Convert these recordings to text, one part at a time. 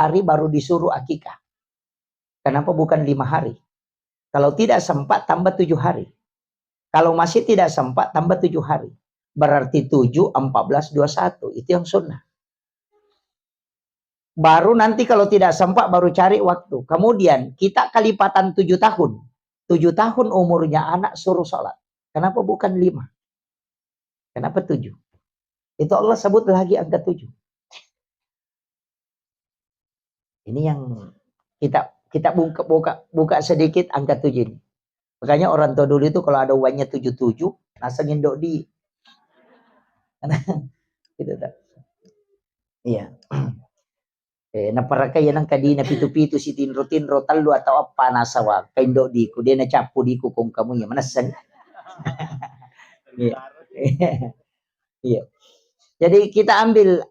hari baru disuruh akikah. Kenapa bukan 5 hari? Kalau tidak sempat tambah 7 hari. Kalau masih tidak sempat tambah 7 hari. Berarti 7, 14, 21. Itu yang sunnah. Baru nanti kalau tidak sempat baru cari waktu. Kemudian kita kelipatan 7 tahun. 7 tahun umurnya anak suruh sholat. Kenapa bukan 5? Kenapa 7? Itu Allah sebut lagi angka 7. Ini yang kita buka sedikit angka 7 ini. Makanya orang tua dulu itu kalau ada uangnya 77, nasangin dok di. Gitu tak? Iya. Na para kaya nang kadina pitu-pitu si tinro talu atau apa nasawa kay dok di ko dia na capu di ko kung kamu ya manasan. Iya. Iya. Jadi kita ambil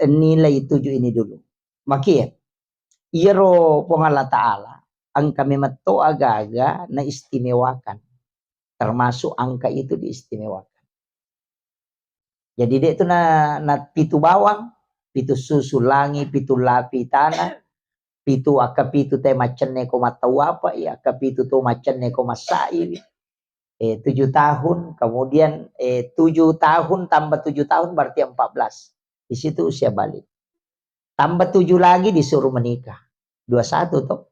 nilai 7 ini dulu. Maki iro po nga Ta'ala ang kami mato aga-aga na istimewakan. Termasuk angka itu diistimewakan. Jadi dia itu na pitu bawang, pitu susu langi, pitu lapi tanah, pitu akapitu te macenne ko matawapa, akapitu to macenne ko masai. 7 tahun, kemudian 7 tahun tambah 7 tahun berarti 14. Di situ usia balik. Tambah 7 lagi disuruh menikah. 21 toh.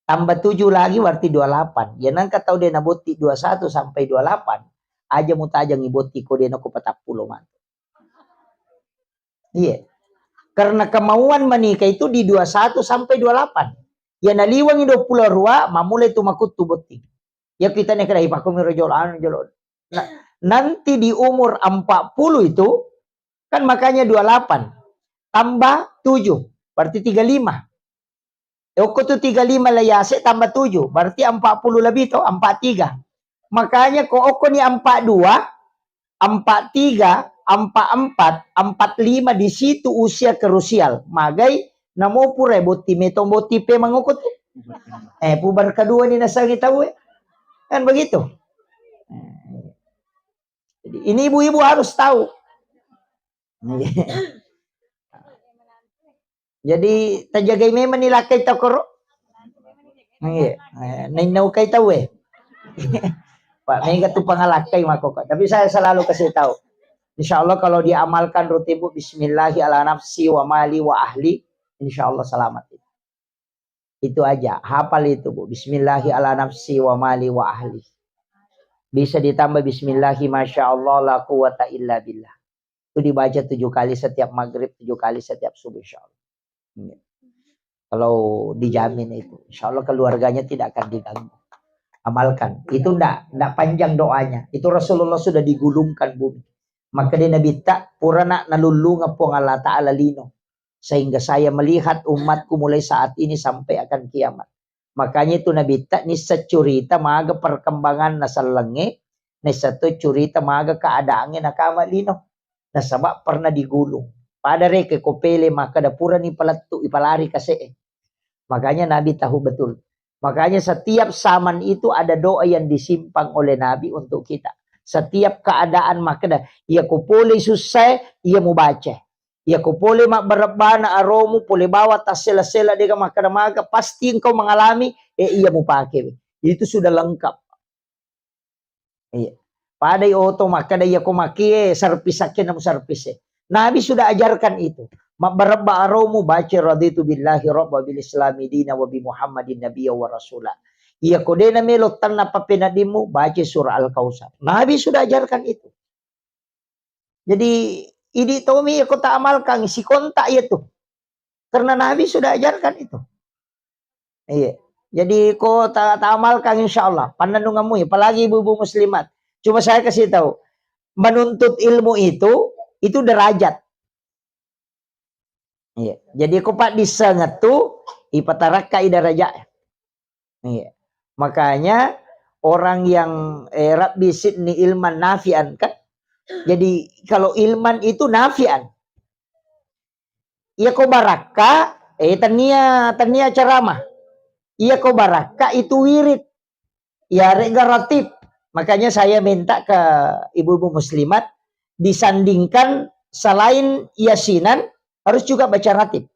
Tambah 7 lagi berarti 28. Ya nang kataw dia nabuti 21 sampai 28. Aja mo tajang ibuti ko dia ko 40 man. Iya. Karena kemauan menikah itu di 21 sampai 28. Ya naliwang 22 mamulai tumakut tubuti. Ya kita nih kena hipakum jolon. Nah, nanti di umur 40 itu kan makanya 28 tambah 7 berarti 35. Oko tu 35 layase tambah 7 berarti 40 lebih to 43. Makanya ko oko ni 42, 43, 44, 45 di situ usia krusial. Magai namo pure boti metong boti pe mangukut. Pubar kedua ni nasangi tahu kan begitu. Jadi ini ibu-ibu harus tahu. Jadi tajagai memang nilakay takoro. Nainaw kay tahu Pak, mega tu pangalakay mako. Tapi saya selalu kasih tahu. Insya Allah kalau diamalkan rutin bu, Bismillahi ala nafsi wa mali wa ahli, insya Allah selamat. Itu aja, hafal itu bu. Bismillahi ala nafsi wa mali wa ahli. Bisa ditambah Bismillahi masya Allah la quwata illa billah. Itu dibaca 7 kali setiap maghrib, 7 kali setiap subuh insya Allah. Kalau dijamin itu, insya Allah keluarganya tidak akan diganggu. Amalkan. Itu enggak panjang doanya. Itu Rasulullah sudah digulungkan bumi. Maka dia Nabi tak purana nalulunga po Allah Ta'ala lino. Sehingga saya melihat umatku mulai saat ini sampai akan kiamat. Makanya itu Nabi tak ni securita maga perkembangan nasalenge. Ni satu curita maga keadaannya nakama lino. Nasabak pernah digulung. Pada reke kopele maka dapura ni palatu ipalari kasi. Makanya Nabi tahu betul. Makanya setiap zaman itu ada doa yang disimpang oleh Nabi untuk kita. Setiap keadaan maka ia kupole susah, ia mau baca. Ia kupole mak berebana aromu, pole bawa tas sela-sela dia maka pasti engkau mengalami, ia mau pakai. Itu sudah lengkap. Iya. Pada oto maka ia ku maki serpisakin namu serpis. Nabi sudah ajarkan itu. Mabarabba aromu baca raditu billahi rabba bil islami dina wa bi muhammadin nabiyya wa rasulah. Iya kodena melot tanna papinadimu baca surah Al-Kausar. Nabi sudah ajarkan itu. Jadi ini tomi aku tak amalkan si kontak itu. Karena Nabi sudah ajarkan itu. Iya. Jadi kau tak amalkan insyaallah. Pandanunganmu ya, apalagi ibu-ibu muslimat. Cuma saya kasih tahu, menuntut ilmu itu derajat. Iya. Jadi kau pak disangat tu ipataraka idarajat. Iya. Makanya orang yang Rabbi sidni ilman nafian kan. Jadi kalau ilman itu nafian. Iya kau baraka, tania ceramah. Iya kau baraka itu wirid. Ya rega ratib. Makanya saya minta ke ibu-ibu muslimat disandingkan selain yasinan harus juga baca ratib.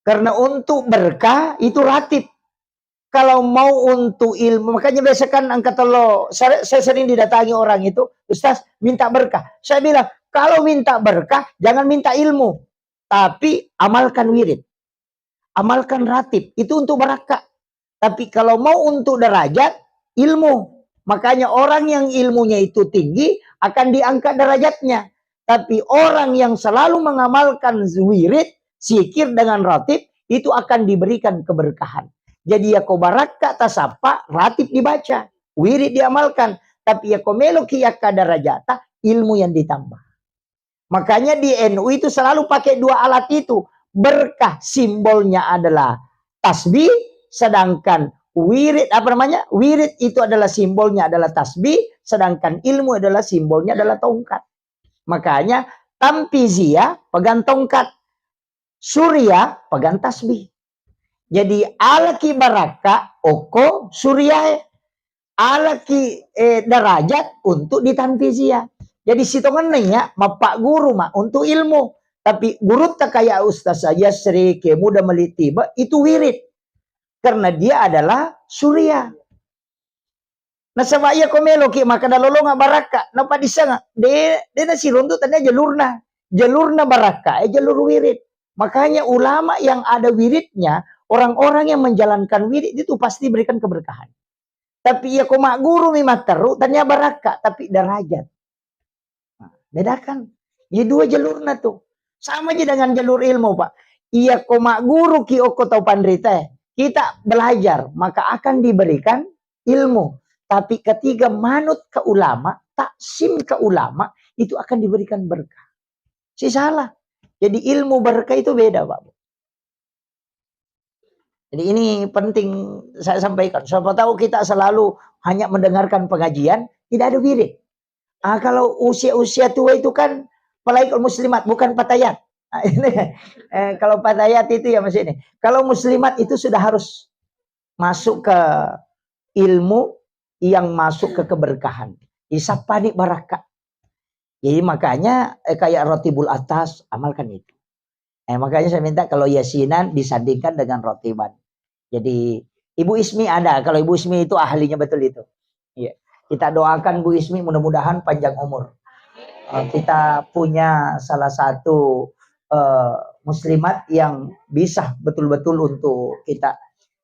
Karena untuk berkah itu ratib. Kalau mau untuk ilmu, makanya biasakan angkat telo. Saya sering didatangi orang itu, Ustaz minta berkah. Saya bilang, kalau minta berkah, jangan minta ilmu. Tapi amalkan wirid. Amalkan ratib. Itu untuk berkah. Tapi kalau mau untuk derajat, ilmu. Makanya orang yang ilmunya itu tinggi, akan diangkat derajatnya. Tapi orang yang selalu mengamalkan wirid, zikir dengan ratib, itu akan diberikan keberkahan. Jadi ya ko baraka tasapa, ratib dibaca, wirid diamalkan. Tapi ya ko meloki ya kadarajata, ilmu yang ditambah. Makanya di NU itu selalu pakai dua alat itu. Berkah simbolnya adalah tasbih, sedangkan wirid wirid itu adalah simbolnya adalah tasbih, sedangkan ilmu adalah simbolnya adalah tongkat. Makanya tampizia pegang tongkat, surya pegang tasbih. Jadi alaki baraka oko surya, alaki derajat untuk ditanfizia. Jadi sitongannya mapak guru mah untuk ilmu. Tapi guru tak kayak ustaz saja Sri ke muda melitiba itu wirid. Karena dia adalah surya. Nah sama iya komelo ki maka dalolo nga baraka. Napa disanga? De nasi rundu tanya jalurna baraka jalur wirid. Makanya ulama yang ada wiridnya, orang-orang yang menjalankan wirid itu pasti berikan keberkahan. Tapi ya koma guru mimah teru tanya baraka tapi derajat. Nah, bedakan. Ini dua jalurna tuh. Sama aja dengan jalur ilmu, Pak. Iya koma guru ki oko tau pandrita. Kita belajar, maka akan diberikan ilmu. Tapi ketika manut ke ulama, taksim ke ulama, itu akan diberikan berkah. Si salah. Jadi ilmu berkah itu beda, Pak. Jadi ini penting saya sampaikan. Siapa tahu kita selalu hanya mendengarkan pengajian, tidak ada wirid. Kalau usia-usia tua itu kan pelaikul muslimat, bukan patayat. Nah, ini, kalau patayat itu ya masih ini. Kalau muslimat itu sudah harus masuk ke ilmu yang masuk ke keberkahan. Isapani baraka. Jadi makanya kayak rotibul atas, amalkan itu. Makanya saya minta kalau yasinan disandingkan dengan rotiban. Jadi Ibu Ismi ada. Kalau Ibu Ismi itu ahlinya betul itu. Ya. Kita doakan Bu Ismi mudah-mudahan panjang umur. Kita punya salah satu muslimat yang bisa betul-betul untuk kita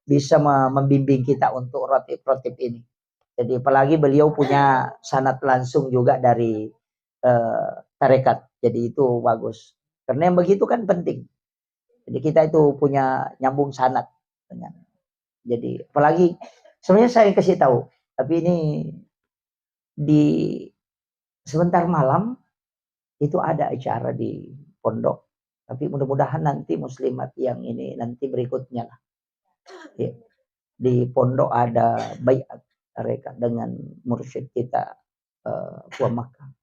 bisa membimbing kita untuk rotib ini. Jadi apalagi beliau punya sanad langsung juga dari tarekat. Jadi itu bagus. Karena yang begitu kan penting. Jadi kita itu punya nyambung sanad dengan. Jadi apalagi sebenarnya saya kasih tahu, tapi ini di sebentar malam itu ada acara di pondok. Tapi mudah-mudahan nanti muslimat yang ini nanti berikutnya lah. Ya. Di pondok ada baiat mereka dengan mursyid kita Puan Makkah.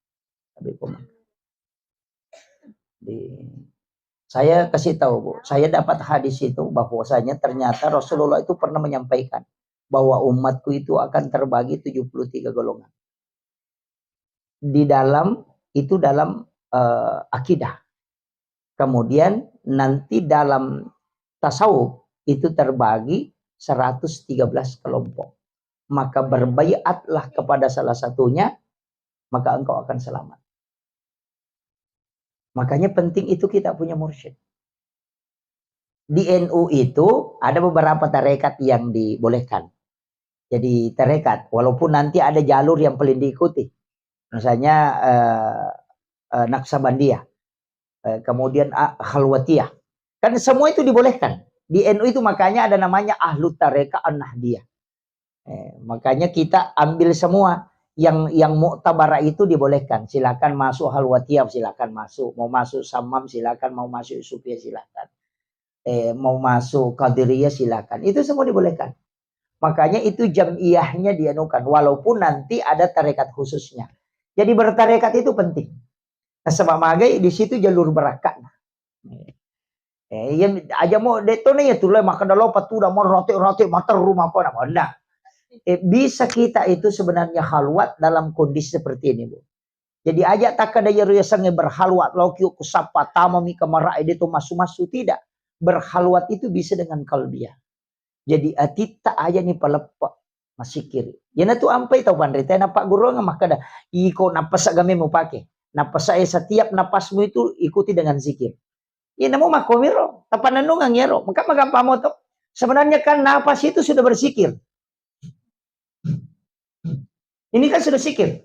Saya kasih tahu Bu, saya dapat hadis itu bahwasanya ternyata Rasulullah itu pernah menyampaikan bahwa umatku itu akan terbagi 73 golongan. Di dalam akidah. Kemudian nanti dalam tasawuf itu terbagi 113 kelompok. Maka berbaiatlah kepada salah satunya, maka engkau akan selamat. Makanya penting itu kita punya mursyid. Di NU itu ada beberapa tarekat yang dibolehkan. Jadi tarekat, walaupun nanti ada jalur yang paling diikuti. Misalnya Naksabandiyah, kemudian Khalwatiyah. Kan semua itu dibolehkan. Di NU itu makanya ada namanya Ahlu Tarekat An-Nahdiyah. Makanya kita ambil semua. Yang muktabara itu dibolehkan. Silakan masuk Halwatiyah, silakan masuk. Mau masuk Samam silakan, mau masuk Sufiyah silakan. Mau masuk Qadiriyah silakan. Itu semua dibolehkan. Makanya itu jamiyahnya dianukan walaupun nanti ada tarekat khususnya. Jadi bertarekat itu penting. Nah, sebab magai di situ jalur berakat. Yang aja mau detone ya tuh maka dalo patuda mau roti mater rumah apa nama. Bisa kita itu sebenarnya khalwat dalam kondisi seperti ini, Bu. Jadi ajak tak ada sange berhalwat lauki kusapa tamami kamara itu masu-masu tidak. Berhalwat itu bisa dengan kalbiah. Jadi atita aja nih palepa masih kiri. Yana tu ampai tau bandrita napak guru maka dah iko napas agame mau pakai. Napas saya setiap napasmu itu ikuti dengan zikir. Ya namo makomiro, tapananung ang yero. Maka magampamo to. Sebenarnya kan napas itu sudah berzikir. Ini kan sudah zikir.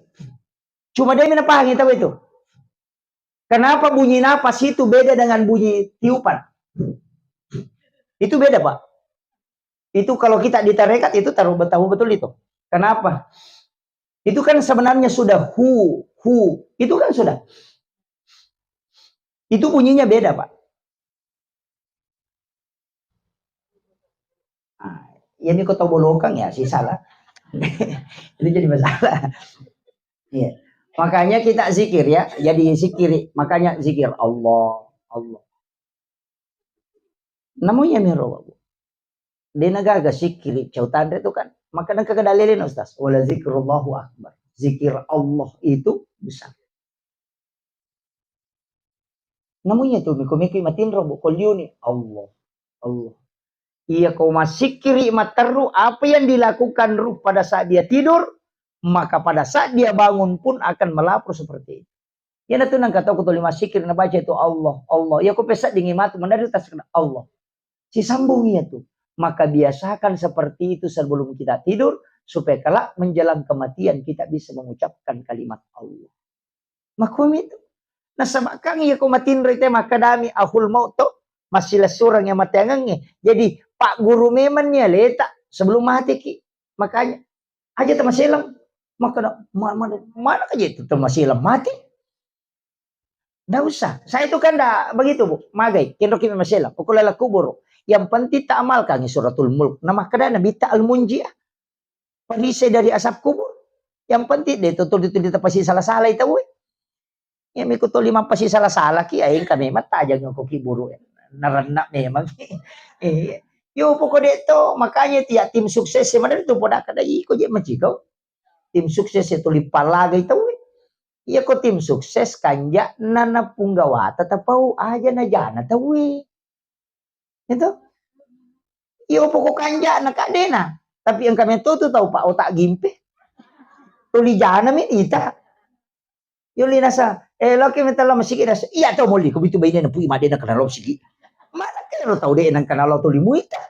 Cuma dia menapahang tahu itu. Kenapa bunyi napas itu beda dengan bunyi tiupan? Itu beda, Pak. Itu kalau kita di tarekat itu tahu betul itu. Kenapa? Itu kan sebenarnya sudah hu. Itu kan sudah. Itu bunyinya beda, Pak. Nah, ini kau tahu bolokang ya, sih salah. Ini jadi masalah. Iya. Makanya kita zikir ya, jadi zikir. Makanya zikir Allah. Namanya miro. Dia nagaga zikir. Cautan itu kan. Maka nak kekadalilin Ustaz. Wala zikrullahu akbar. Zikir Allah itu besar. Namanya tuh miko matin robo kolyuni Allah. Iya kau masih kiri materu apa yang dilakukan ruh pada saat dia tidur, maka pada saat dia bangun pun akan melapor seperti itu. Ya natu nang kata aku lima sikir na baca itu Allah. Ya kau pesak dingin matu mendari tas Allah. Si sambung ya tuh. Maka biasakan seperti itu sebelum kita tidur supaya kelak menjelang kematian kita bisa mengucapkan kalimat Allah. Makum itu. Nah sama kang ya kau matin rete maka dami ahul maut to masih surang yang mati angangnya. Jadi Pak Guru memang ya letak sebelum mati ki. Makanya aja temasilang. Maka mana aja itu temasilang mati. Nggak usah. Saya itu kan dah begitu Bu. Magai. Kendo kimi masilang. Ukulala kubur. Yang penting tak amalkan suratul mulk. Nama kadana bita al-munjiah. Perisai dari asap kubur. Yang penting deh tutul pasti salah-salah itu we. Ya mikuto lima pasti salah-salah ki aing kami mata aja ngoko kiburu. Narenak memang. Yo pokok dito makanya tiap tim sukses sebenarnya itu poda kada iko je macikau. Tim sukses itu lipalaga itu we. Iya ko tim sukses kanja nana punggawa tatapau aja na jana tawi. Itu. Iyo pokok kanja na kadena. Tapi yang kami tuh tahu Pak otak gimpe. Tuli jana min ita. Yuli nasa laki metala masigi nasa iya tahu muli ko bitu bayina na pui madena kana lo sigi. Mana kaya tahu deh nang kana lo tuli muita.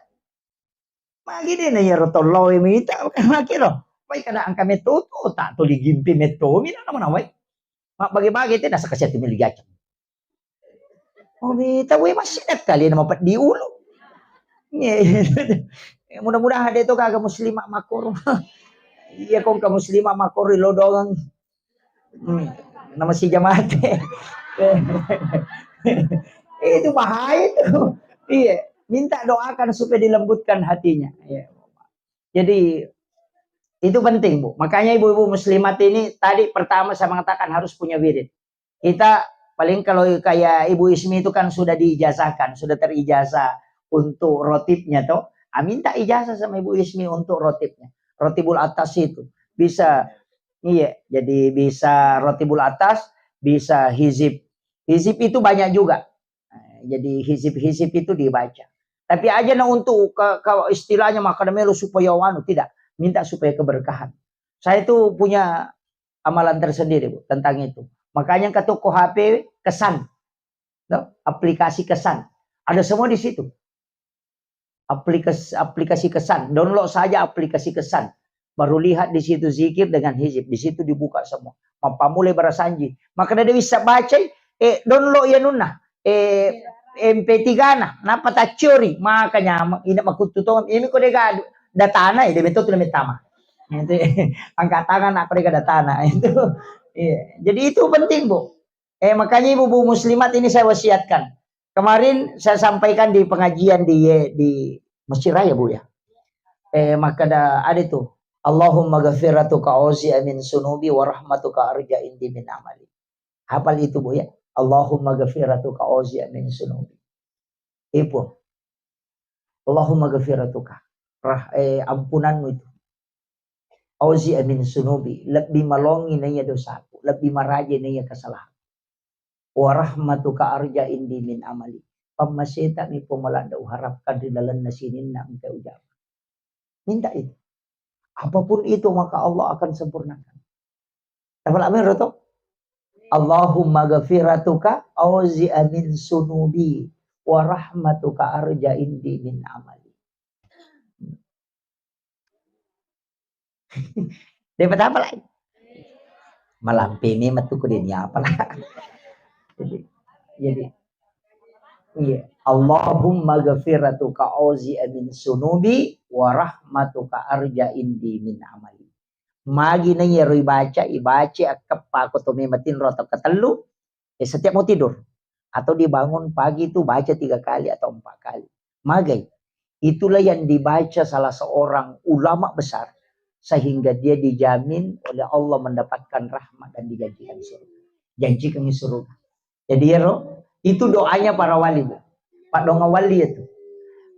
Magi deh na yaro to lo muita kana kiro. Pai kada ang kami tuh tak tuli gimpe meto mina naman awai. Bagi-bagi itu nasa kasih timil gacha. Oh, kita we masih kali nama pat diulu. Mudah-mudahan ada itu kagak muslimah makor. Iya kong ka muslimah makor lo doang. Nama si jamaat. Itu bahaya itu. Iya, minta doakan supaya dilembutkan hatinya. Iya. Jadi itu penting Bu. Makanya ibu-ibu muslimat ini tadi pertama saya mengatakan harus punya wirid. Kita paling kalau kayak Ibu Ismi itu kan sudah diijazahkan, sudah terijazah untuk rotibnya toh. Minta ijazah sama Ibu Ismi untuk rotibnya. Rotibul atas itu bisa iya, jadi bisa rotibul atas, bisa hizib. Hizib itu banyak juga. Jadi hizib itu dibaca. Tapi aja nah untuk kalau istilahnya makadamelo supaya wanu tidak. Minta supaya keberkahan. Saya itu punya amalan tersendiri Bu, tentang itu. Makanya ke toko HP kesan. No? Aplikasi kesan. Ada semua di situ. Aplikasi kesan. Download saja aplikasi kesan. Baru lihat di situ zikir dengan hizib. Di situ dibuka semua. Mapamulai barasanji. Maka dia bisa baca. Download ya nuna. MP3 na. Napa tak curi. Makanya. Ini makututungan. Ini kode gado. Datana ya. Dia betul tama. Itu angkat tangan apa mereka datana. Itu. Iya. Jadi itu penting Bu. Makanya ibu-ibu muslimat ini saya wasiatkan. Kemarin saya sampaikan di pengajian di Masjid Raya Bu ya. Maka ada itu. Allahumma ghafiratuka auzi amin sunubi wa rahmatuka arja indi min amali. Hafal itu Bu ya. Allahumma ghafiratuka auzi amin sunubi. Ibu. Allahumma ghafiratuka. Ampunanmu itu. Auzi amin sunubi, lebih malongi naya dosaku, lebih maraja naya kesalahan. Wa rahmatuka arja indi min amali. Pamaseta ni pumalanda uharapkan di dalam nasinin na engkau ujab. Minta itu. Apapun itu maka Allah akan sempurnakan. Tapi amin roto. Allahumma ghafiratuka auzi amin sunubi wa rahmatuka arja indi min amali. Dapat apa lagi? Malampini matuku dinya apa lah. Jadi iya. Allahumma ghafiratuka auzi amin sunubi wa rahmatuka arja indi min amali. Magi na yeroy ibaca akap ako tumimatin roto ketelu. Setiap mau tidur. Atau dibangun pagi itu baca 3 kali atau 4 kali. Magay. Itulah yang dibaca salah seorang ulama besar. Sehingga dia dijamin oleh Allah mendapatkan rahmat dan dijanjikan surga. Janjikan surga. Jadi ya itu doanya para wali. Pak doa wali itu.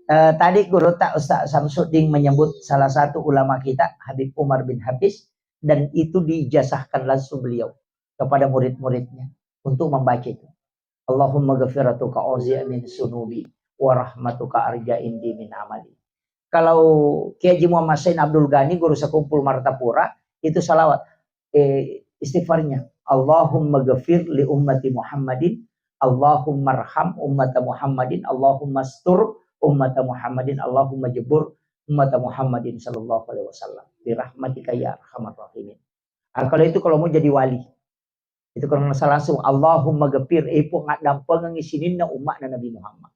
Tadi guru tak Ustaz Samsuddin menyebut salah satu ulama kita Habib Umar bin Hafiz, dan itu diijazahkan langsung beliau kepada murid-muridnya untuk membaca itu. Allahumma ghafiratuka auzi min sunubi wa rahmatuka arja indi min amali. Kalau Kiai Haji Muhammad Sain Abdul Ghani guru sekumpul Martapura itu salawat istighfarnya Allahumma ghafir li ummati Muhammadin, Allahumma arham ummata Muhammadin, Allahumma astur ummata Muhammadin, Allahumma jebur ummata Muhammadin sallallahu alaihi wasallam bi rahmatika ya arhamar rahimin. Kalau mau jadi wali itu kalau masalah langsung Allahumma ghafir epo ngadampeung ngisinin na umat Nabi Muhammad,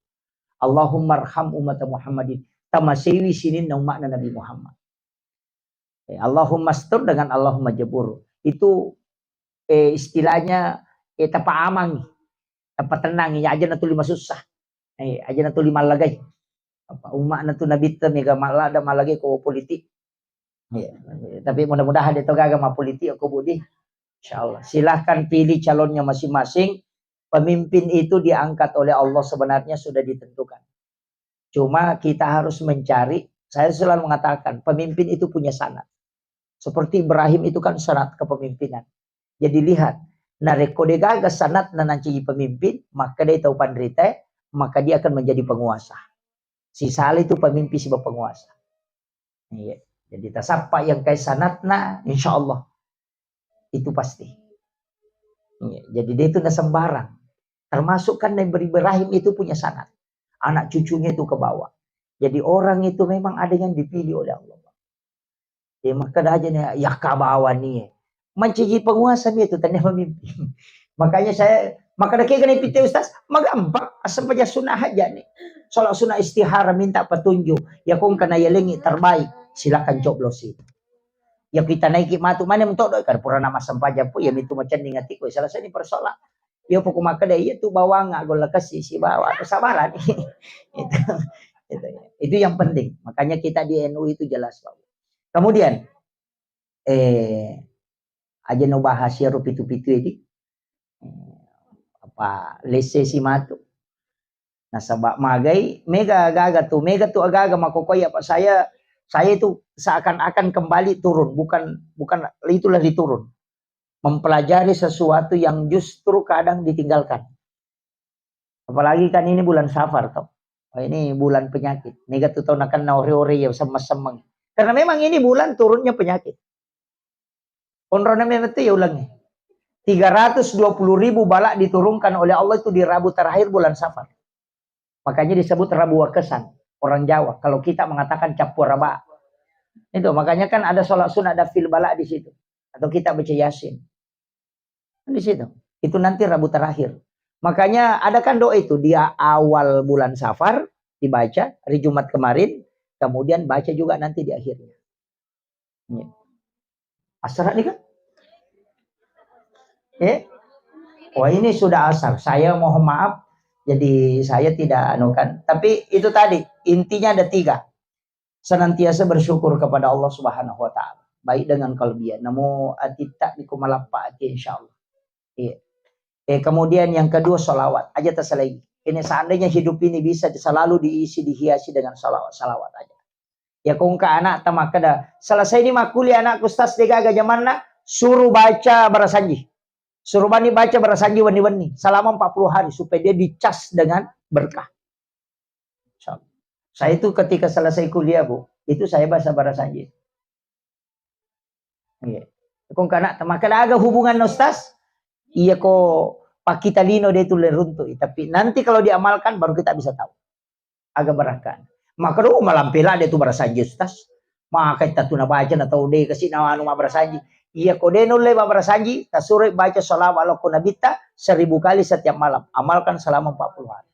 Allahumma arham ummata Muhammadin tamasewi sinin na umat Nabi Muhammad. Allahumma astur dengan Allahumma jebur itu istilahnya tapa amang, tapa tenang ya aja natu lima susah. Aja natu lima lagay. Umat natu nabita mega malada malagi ko politik. Tapi mudah-mudahan itu agama politik aku budi. Insyaallah. Silahkan pilih calonnya masing-masing. Pemimpin itu diangkat oleh Allah sebenarnya sudah ditentukan. Cuma kita harus mencari. Saya selalu mengatakan pemimpin itu punya sanad. Seperti Ibrahim itu kan sanad kepemimpinan. Jadi lihat, nareko degaga sanad na nanci pemimpin, maka dia tahu pandrita, maka dia akan menjadi penguasa. Si Saleh itu pemimpin si penguasa. Iya. Jadi tasapa yang kayak sanatna, insya Allah itu pasti. Iya. Jadi dia itu nggak sembarang. Termasuk kan Nabi Ibrahim itu punya sanat. Anak cucunya itu ke bawah. Jadi orang itu memang ada yang dipilih oleh Allah. Ya maka aja nih ya kabawan nih. Menciji penguasa itu tanya pemimpin. Makanya maka dah kena piti Ustaz, magampang asal baca sunnah aja nih. Soal sunnah istihara minta petunjuk, ya kung kena yalengi terbaik, silakan coblos itu. Ya kita naiki matu mana mentok doi kan pura nama sampaja pu ya mitu macam ngati ko salah sini persoalan. Ya pokok maka deh itu bawang agol kasih si bawa kesabaran. Itu yang penting. Makanya kita di NU itu jelas Pak. Kemudian aja no bahas ya pitu-pitu ini. Apa lese si matu. Nah sabak magai mega tu agaga makokoy apa saya itu seakan-akan kembali turun, bukan itulah diturun. Mempelajari sesuatu yang justru kadang ditinggalkan. Apalagi kan ini bulan Safar toh. Ini bulan penyakit. Mega tu tahun akan naore-ore ya semang-semang. Karena memang ini bulan turunnya penyakit. Konrona memang itu ya ulangnya. 320.000 balak diturunkan oleh Allah itu di Rabu terakhir bulan Safar. Makanya disebut Rabu Wakesan. Orang Jawa. Kalau kita mengatakan capur raba. Itu makanya kan ada sholat sunat ada fil balak di situ. Atau kita baca Yasin. Di situ. Itu nanti Rabu terakhir. Makanya ada kan doa itu. Dia awal bulan Safar. Dibaca. Hari Jumat kemarin. Kemudian baca juga nanti di akhirnya. Ya. Asar nih kan? Wah ini sudah asar. Saya mohon maaf. Jadi saya tidak anukan. Tapi itu tadi. Intinya ada 3. Senantiasa bersyukur kepada Allah Subhanahu wa ta'ala. Baik dengan kalbiah. Namo atita bikumalapati insyaallah. Kemudian yang kedua salawat. Aja terselagi. Ini seandainya hidup ini bisa selalu diisi, dihiasi dengan salawat aja. Ya kung ka anak tamak kada. Selesai ni makuli anak kustas dega zaman na suruh baca barasanji. Suruh bani baca barasanji wani-wani selama 40 hari supaya dia dicas dengan berkah. Saya itu ketika selesai kuliah, Bu, itu saya baca barasanji. Iya. Kung kana tamak kada aga hubungan ustaz. Iya ko pakitalino dia itu leruntu. Tapi nanti kalau diamalkan baru kita bisa tahu. Agak berakkan. Maka do malampela dia tu barasanji ustaz. Maka kita tu na baca na tahu deh kasi na anu barasanji. Iya ko deno le barasanji, tasure baca salawat ala kunabita 1000 kali setiap malam. Amalkan selama 40 hari.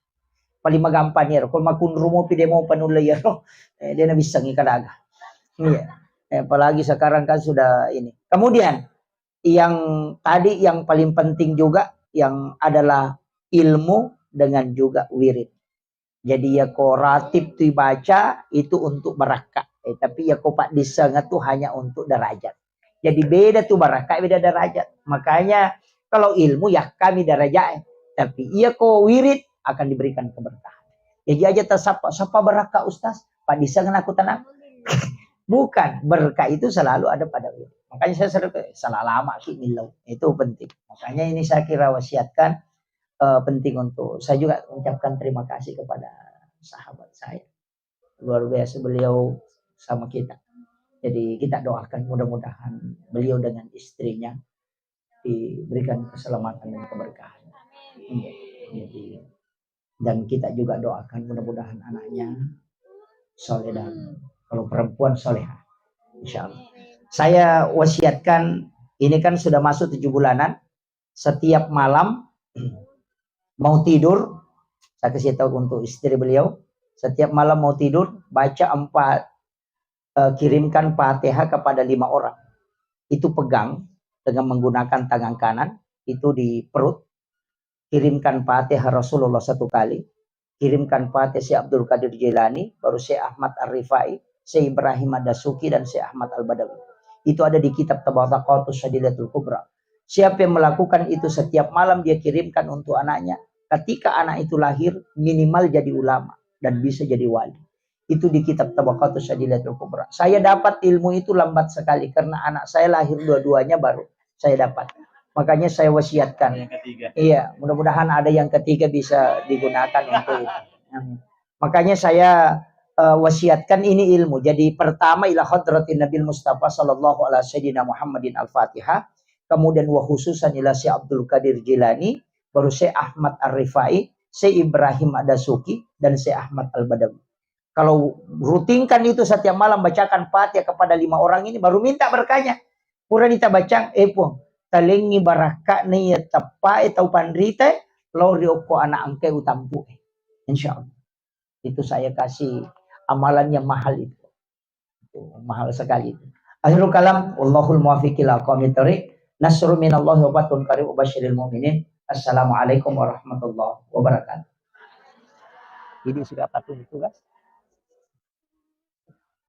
Paling magampang ya. Kalau makun rumo pide mo panulay ya. Dia na bisa ngikadaga. Iya. Apalagi sekarang kan sudah ini. Kemudian yang tadi yang paling penting juga yang adalah ilmu dengan juga wirid. Jadi ya ko ratib tu baca itu untuk barakah. Tapi ya ko pak disengat tu hanya untuk derajat. Jadi beda tuh barakah beda derajat. Makanya kalau ilmu ya kami derajat. Tapi iya ko wirid akan diberikan keberkahan. Jadi aja tersapa barakah ustaz. Pak disengat aku tenang. Bukan, berkah itu selalu ada pada wirid. Makanya saya sering salah lama sih milau. Itu penting. Makanya ini saya kira wasiatkan penting untuk saya juga mengucapkan terima kasih kepada sahabat saya. Luar biasa beliau sama kita. Jadi kita doakan mudah-mudahan beliau dengan istrinya diberikan keselamatan dan keberkahan. Jadi, dan kita juga doakan mudah-mudahan anaknya soleh dan kalau perempuan soleha. Insya Allah. Saya wasiatkan, ini kan sudah masuk 7 bulanan. Setiap malam mau tidur, saya kasih tahu untuk istri beliau. Setiap malam mau tidur, baca 4, kirimkan Fatihah kepada 5 orang. Itu pegang dengan menggunakan tangan kanan, itu di perut. Kirimkan Fatihah Rasulullah 1 kali. Kirimkan Fatihah Syekh Abdul Qadir Jilani, baru Syekh Ahmad Ar-Rifai, Syekh Ibrahim Ad-Dasuki dan Syekh Ahmad Al-Badawi. Itu ada di kitab Tabaqatus Syadidatul Kubra. Siapa yang melakukan itu setiap malam dia kirimkan untuk anaknya. Ketika anak itu lahir minimal jadi ulama dan bisa jadi wali. Itu di kitab Tabaqatus Syadidatul Kubra. Saya dapat ilmu itu lambat sekali karena anak saya lahir dua-duanya baru saya dapat. Makanya saya wasiatkan. Yang ketiga. Iya, mudah-mudahan ada yang ketiga bisa digunakan untuk itu. Makanya saya wasiatkan ini ilmu. Jadi pertama ila hadratin Nabil Mustafa sallallahu alaihi wasallam Muhammadin Al-Fatihah, kemudian wa khususan ila Syekh Abdul Qadir Jilani, baru Syekh Ahmad Ar-Rifai, Syekh Ibrahim Ad-Dasuki dan Syekh Ahmad Al-Badawi. Kalau rutinkan itu setiap malam bacakan Fatihah kepada 5 orang ini baru minta berkahnya. Pura kita baca pun talengi barakah ni tapai tau pandrite law rioko anak angke utampu. Insyaallah. Itu saya kasih amalan yang mahal itu. Mahal sekali itu. Akhirul kalam, wallahul muwaffiq ila aqwamit thoriq. Nasrun minallahi wa fatun qarib wa basyiril mu'minin. Assalamualaikum warahmatullahi wabarakatuh. Ini sudah patut itu, guys.